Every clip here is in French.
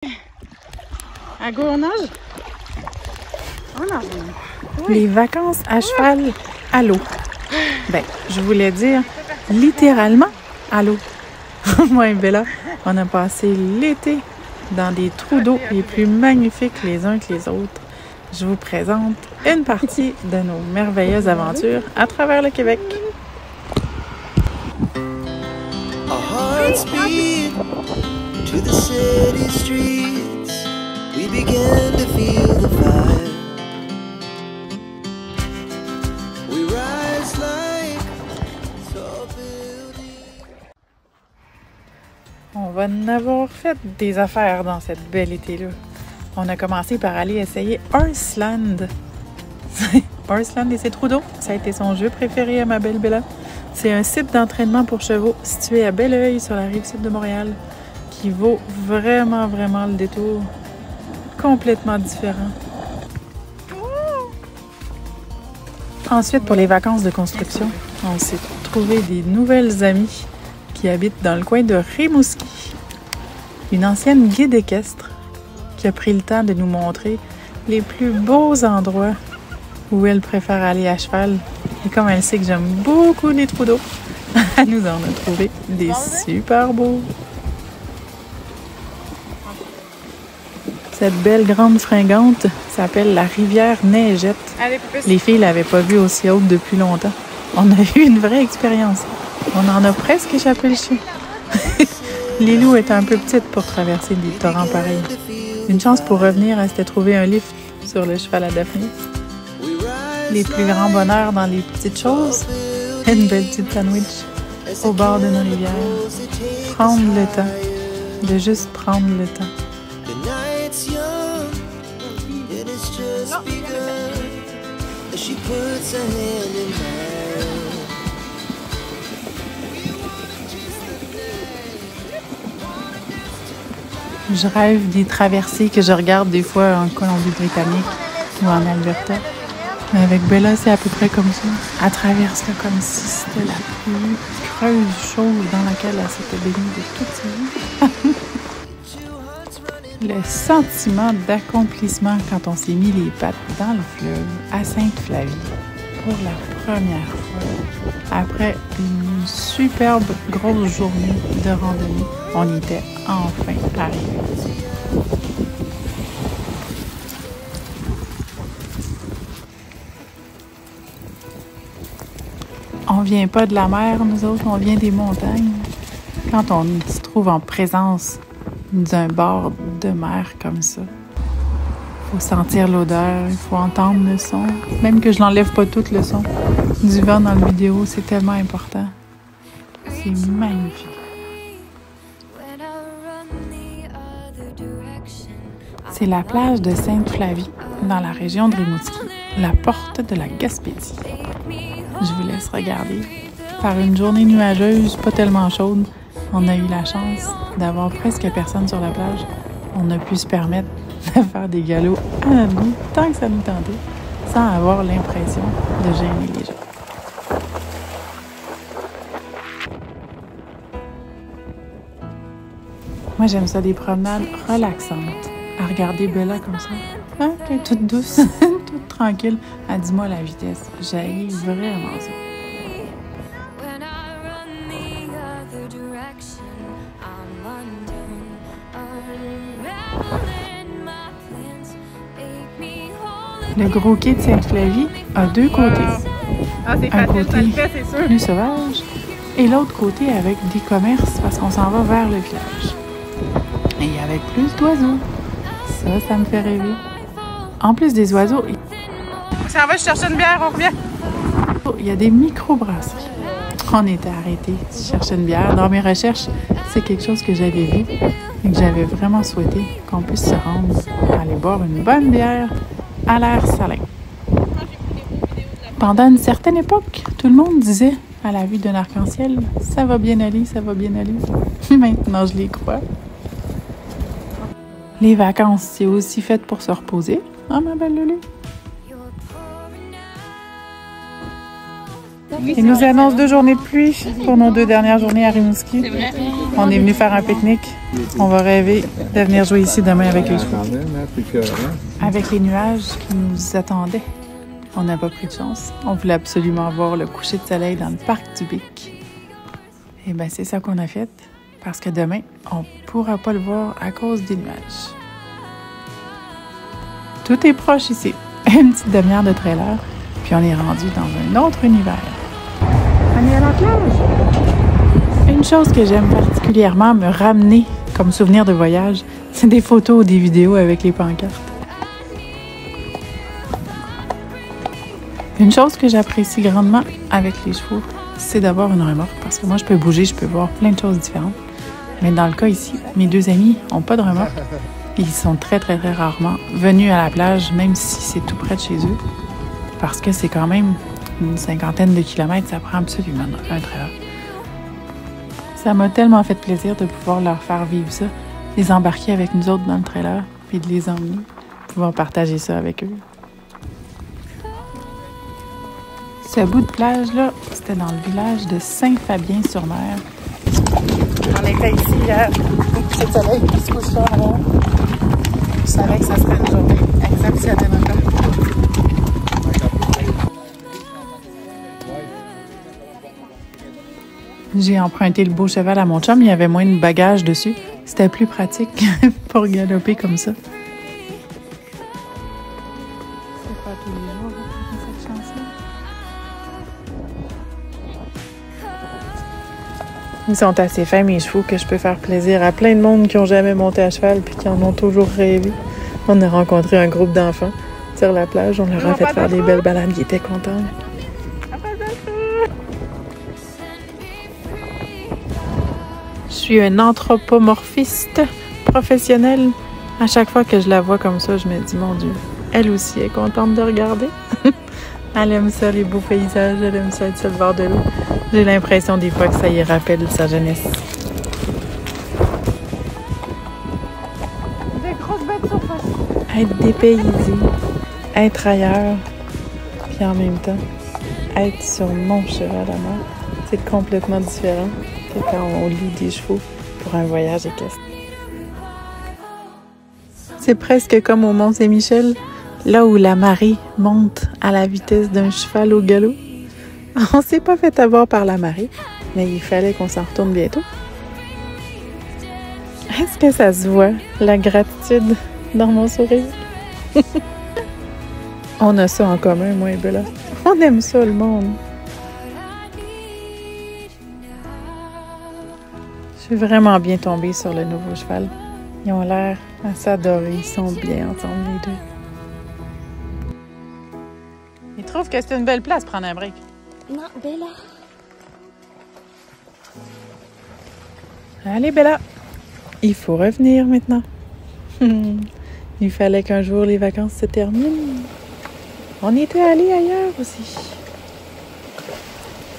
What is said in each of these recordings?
À go, on nage? On nage. Oui. Les vacances à cheval à l'eau. Ben, je voulais dire littéralement à l'eau. Moi et Bella, on a passé l'été dans des trous d'eau les plus magnifiques les uns que les autres. Je vous présente une partie de nos merveilleuses aventures à travers le Québec. To the city streets, we began to feel the fire. We rise like tall buildings. On va en avoir fait des affaires dans cette belle été-là. On a commencé par aller essayer Horseland. Horseland et ses trous d'eau, ça a été son jeu préféré à ma belle Bella. C'est un site d'entraînement pour chevaux situé à Belleuil sur la rive sud de Montréal, qui vaut vraiment le détour. Complètement différent. Ensuite, pour les vacances de construction, on s'est trouvé des nouvelles amies qui habitent dans le coin de Rimouski. Une ancienne guide équestre qui a pris le temps de nous montrer les plus beaux endroits où elle préfère aller à cheval. Et comme elle sait que j'aime beaucoup les trous d'eau, elle nous en a trouvé des super beaux. Cette belle grande fringante s'appelle la rivière Neigette. Les filles ne l'avaient pas vue aussi haute depuis longtemps. On a eu une vraie expérience. On en a presque échappé le chien. Lilou est un peu petite pour traverser des torrents pareils. Une chance pour revenir, elle s'était trouvé un lift sur le cheval à Daphné. Les plus grands bonheurs dans les petites choses. Une belle petite sandwich au bord d'une rivière. Prendre le temps. De juste prendre le temps. Je rêve des traversées que je regarde des fois en Colombie-Britannique ou en Alberta. Mais avec Bella, c'est à peu près comme ça. Elle traverse là, comme si c'était la plus creuse chose dans laquelle elle s'était baignée de toute sa vie. Le sentiment d'accomplissement quand on s'est mis les pattes dans le fleuve à Sainte-Flavie pour la première fois. Après une superbe grosse journée de randonnée, on était enfin arrivés. On vient pas de la mer, nous autres, on vient des montagnes. Quand on se trouve en présence d'un bord de mer comme ça, il faut sentir l'odeur, il faut entendre le son. Même que je n'enlève pas tout le son du vent dans la vidéo, c'est tellement important. C'est magnifique. C'est la plage de Sainte-Flavie, dans la région de Rimouski, la porte de la Gaspésie. Je vous laisse regarder. Par une journée nuageuse, pas tellement chaude, on a eu la chance d'avoir presque personne sur la plage. On a pu se permettre de faire des galops à nous, tant que ça nous tentait, sans avoir l'impression de gêner les gens. Moi, j'aime ça, des promenades relaxantes. À regarder Bella comme ça. Hein? Elle est toute douce, toute tranquille. Elle dit-moi la vitesse. J'haïs vraiment ça. Le gros quai de Sainte-Flavie a deux côtés. Un côté plus sauvage et l'autre côté avec des commerces parce qu'on s'en va vers le village. Et avec plus d'oiseaux. Ça me fait rêver. En plus des oiseaux, Ça va, je cherche une bière, on revient. Il y a des micro-brasseries. On était arrêtés, je cherchais une bière. Dans mes recherches, c'est quelque chose que j'avais vu et que j'avais vraiment souhaité qu'on puisse se rendre à aller boire une bonne bière à l'air salin. Pendant une certaine époque, tout le monde disait à la vue d'un arc-en-ciel, ça va bien aller, ça va bien aller. Maintenant, je les crois. Les vacances, c'est aussi fait pour se reposer, hein, ma belle Lulu? Ils nous annoncent 2 journées de pluie pour nos 2 dernières journées à Rimouski. On est venu faire un pique-nique. On va rêver de venir jouer ici demain avec les chevaux. Avec les nuages qui nous attendaient, on n'a pas pris de chance. On voulait absolument voir le coucher de soleil dans le parc du Bic. Et bien, c'est ça qu'on a fait, parce que demain, on ne pourra pas le voir à cause des nuages. Tout est proche ici. Une petite demi-heure de trailer, puis on est rendu dans un autre univers. On est à la plage! Une chose que j'aime particulièrement me ramener comme souvenir de voyage, c'est des photos ou des vidéos avec les pancartes. Une chose que j'apprécie grandement avec les chevaux, c'est d'avoir une remorque, parce que moi, je peux bouger, je peux voir plein de choses différentes. Mais dans le cas ici, mes 2 amis n'ont pas de remorque. Ils sont très, très, très rarement venus à la plage, même si c'est tout près de chez eux, parce que c'est quand même une 50aine de kilomètres, ça prend absolument un trailer. Ça m'a tellement fait plaisir de pouvoir leur faire vivre ça, les embarquer avec nous autres dans le trailer, puis de les emmener, pouvoir partager ça avec eux. Ce bout de plage-là, c'était dans le village de Saint-Fabien-sur-Mer. On était ici hier, au coucher de soleil qui se couche là. Je savais que ça serait une journée exceptionnelle encore. J'ai emprunté le beau cheval à mon chum, il y avait moins de bagages dessus. C'était plus pratique pour galoper comme ça. C'est pas tous les jours qu'on fait cette chance-là. Ils sont assez fins, mes chevaux, que je peux faire plaisir à plein de monde qui n'ont jamais monté à cheval puis qui en ont toujours rêvé. On a rencontré un groupe d'enfants sur la plage. On leur a fait faire des belles balades. Ils étaient contents. Je suis un anthropomorphiste professionnel. À chaque fois que je la vois comme ça, je me dis, mon Dieu, elle aussi est contente de regarder. Elle aime ça, les beaux paysages. Elle aime ça être sur le bord de l'eau. J'ai l'impression des fois que ça y rappelle sa jeunesse. Des grosses bêtes surface. Être dépaysé, être ailleurs, puis en même temps, être sur mon cheval à moi, c'est complètement différent que quand on loue des chevaux pour un voyage équestre. C'est presque comme au Mont-Saint-Michel, là où la marée monte à la vitesse d'un cheval au galop. On s'est pas fait avoir par la marée, mais il fallait qu'on s'en retourne bientôt. Est-ce que ça se voit, la gratitude dans mon sourire? On a ça en commun, moi et Bella. On aime ça, le monde. Je suis vraiment bien tombée sur le nouveau cheval. Ils ont l'air à s'adorer. Ils sont bien ensemble, les deux. Ils trouvent que c'est une belle place pour prendre un break. Non, Bella. Allez, Bella. Il faut revenir maintenant. Il fallait qu'un jour les vacances se terminent. On était allés ailleurs aussi.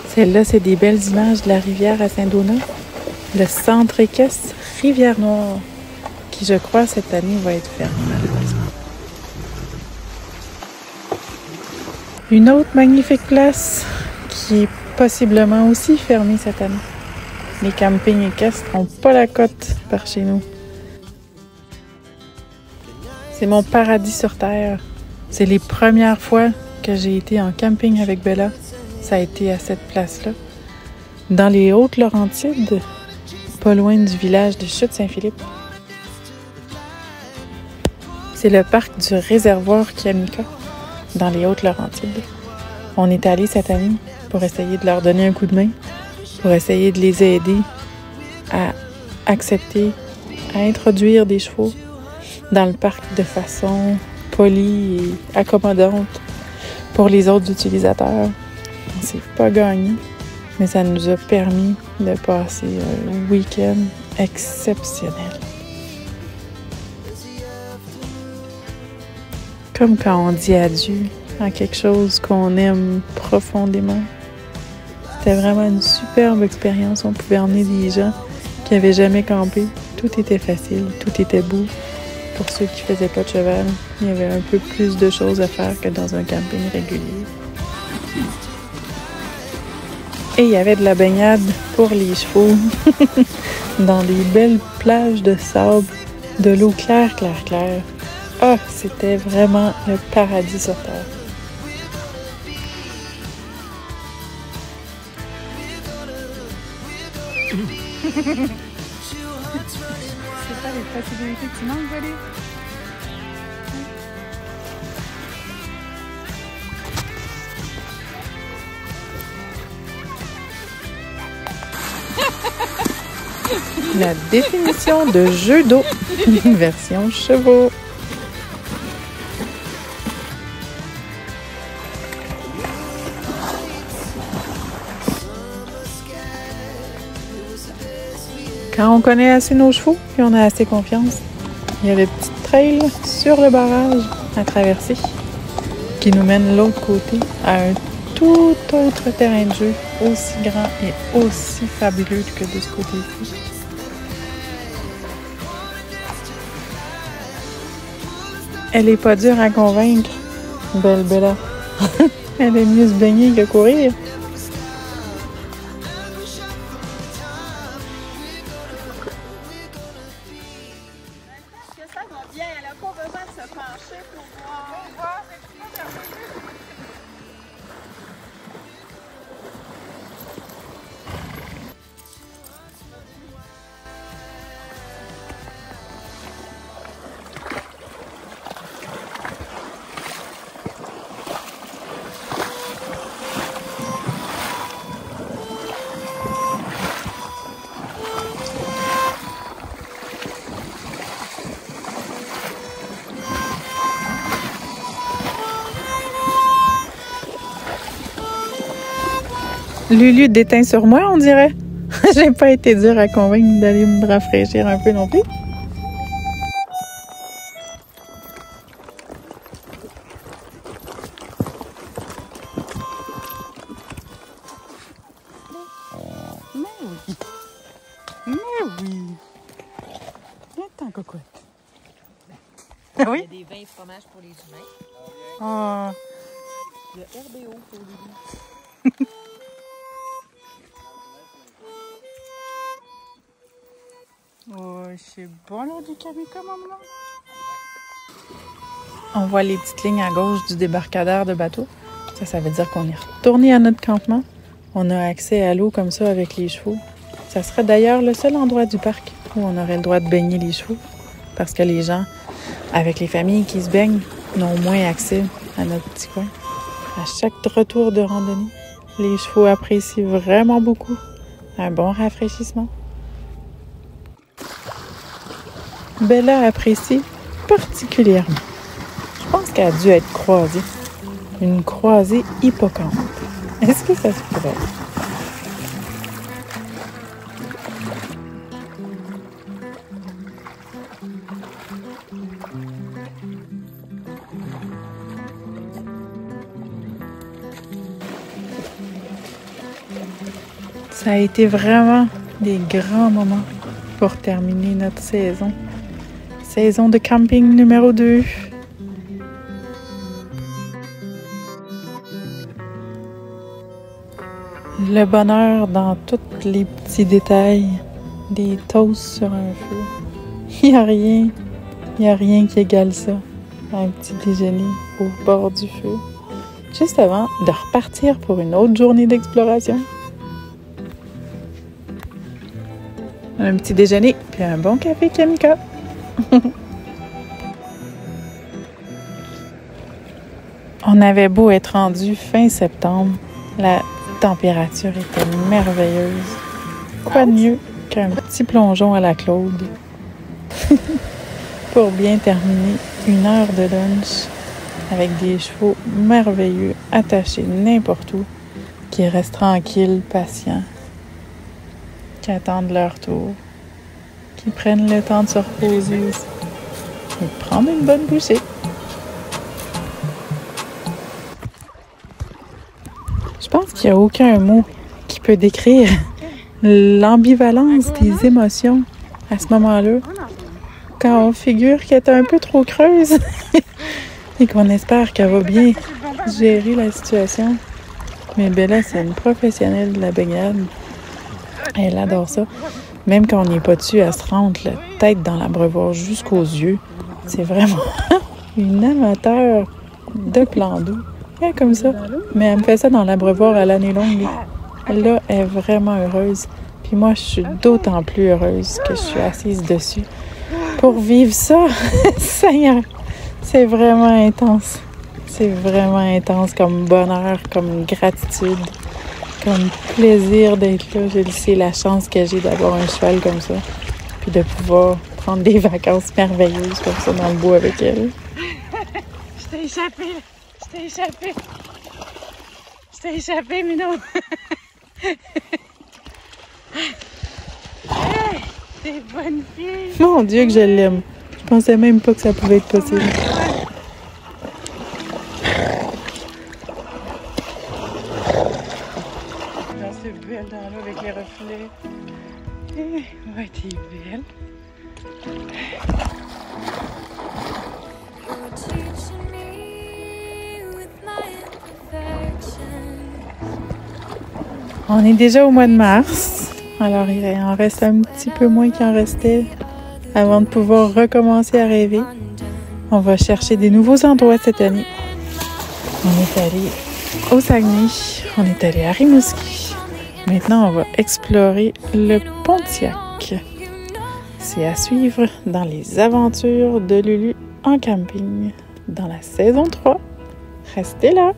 Celle-là, c'est des belles images de la rivière à Saint-Donat. Le centre équestre Rivière-Noire, qui, je crois, cette année va être fermé, malheureusement. Une autre magnifique place qui est possiblement aussi fermée cette année. Les campings équestres n'ont pas la cote par chez nous. C'est mon paradis sur Terre. C'est les premières fois que j'ai été en camping avec Bella. Ça a été à cette place-là. Dans les Hautes-Laurentides, pas loin du village de Chute-Saint-Philippe. C'est le parc du réservoir Kiamika, dans les Hautes-Laurentides. On est allé cette année pour essayer de leur donner un coup de main, pour essayer de les aider à accepter, à introduire des chevaux dans le parc de façon polie et accommodante pour les autres utilisateurs. On s'est pas gagné, mais ça nous a permis de passer un week-end exceptionnel. Comme quand on dit adieu à quelque chose qu'on aime profondément. C'était vraiment une superbe expérience. On pouvait emmener des gens qui n'avaient jamais campé. Tout était facile, tout était beau. Pour ceux qui ne faisaient pas de cheval, il y avait un peu plus de choses à faire que dans un camping régulier. Et il y avait de la baignade pour les chevaux dans des belles plages de sable, de l'eau claire, claire, claire. Ah, c'était vraiment le paradis sur terre. C'est pas les possibilités que tu manques, Valérie? La définition de jeu d'eau, version chevaux. Quand on connaît assez nos chevaux et on a assez confiance, il y a le petit trail sur le barrage à traverser qui nous mène de l'autre côté à un tout autre terrain de jeu aussi grand et aussi fabuleux que de ce côté-ci. Elle est pas dure à convaincre, belle Bella. Elle aime mieux se baigner que courir. Ça va bien, elle n'a pas besoin de se pencher pour voir. Lulu déteint sur moi, on dirait. J'ai pas été dure à convaincre d'aller me rafraîchir un peu non plus. Mais oui. Mais oui. Attends, cocotte. Oui? Il y a des vins et fromages pour les humains. Oh. Le RBO pour les loups. Oh, c'est bon là du Kamika, maman. On voit les petites lignes à gauche du débarcadère de bateau. Ça veut dire qu'on est retourné à notre campement. On a accès à l'eau comme ça avec les chevaux. Ça serait d'ailleurs le seul endroit du parc où on aurait le droit de baigner les chevaux. Parce que les gens, avec les familles qui se baignent, n'ont moins accès à notre petit coin. À chaque retour de randonnée, les chevaux apprécient vraiment beaucoup un bon rafraîchissement. Bella apprécie particulièrement. Je pense qu'elle a dû être croisée. Une croisée hippocampe. Est-ce que ça se pourrait? Ça a été vraiment des grands moments pour terminer notre saison. Saison de camping numéro 2. Le bonheur dans tous les petits détails. Des toasts sur un feu. Il n'y a rien qui égale ça. Un petit déjeuner au bord du feu. Juste avant de repartir pour une autre journée d'exploration. Un petit déjeuner, puis un bon café Kamika. On avait beau être rendu fin septembre, la température était merveilleuse. Quoi de mieux qu'un petit plongeon à la Claude pour bien terminer une heure de lunch avec des chevaux merveilleux attachés n'importe où, qui restent tranquilles, patients, qui attendent leur tour, qui prennent le temps de se reposer et de prendre une bonne bouchée. Je pense qu'il n'y a aucun mot qui peut décrire l'ambivalence des émotions à ce moment-là, quand on figure qu'elle est un peu trop creuse et qu'on espère qu'elle va bien gérer la situation. Mais Bella, c'est une professionnelle de la baignade. Elle adore ça. Même quand on n'est pas dessus, elle se rentre la tête dans l'abreuvoir jusqu'aux yeux. C'est vraiment une amateur de plan d'eau. Elle est comme ça. Mais elle me fait ça dans l'abreuvoir à l'année longue. Là, elle est vraiment heureuse. Puis moi, je suis d'autant plus heureuse que je suis assise dessus. Pour vivre ça, Seigneur, c'est vraiment intense. C'est vraiment intense comme bonheur, comme gratitude, comme plaisir d'être là. C'est la chance que j'ai d'avoir un cheval comme ça. Puis de pouvoir prendre des vacances merveilleuses comme ça dans le bois avec elle. Je t'ai échappé! Je t'ai échappé! Je t'ai échappé, Minou! Hey, t'es bonne fille! Mon Dieu que je l'aime! Je pensais même pas que ça pouvait être possible. C'est belle dans l'eau avec les reflets. Ouais, t'es belle. On est déjà au mois de mars, alors il en reste un petit peu moins qu'il en restait avant de pouvoir recommencer à rêver. On va chercher des nouveaux endroits cette année. On est allé au Saguenay, on est allé à Rimouski. Maintenant, on va explorer le Pontiac. C'est à suivre dans les aventures de Lulu en camping dans la saison 3. Restez là!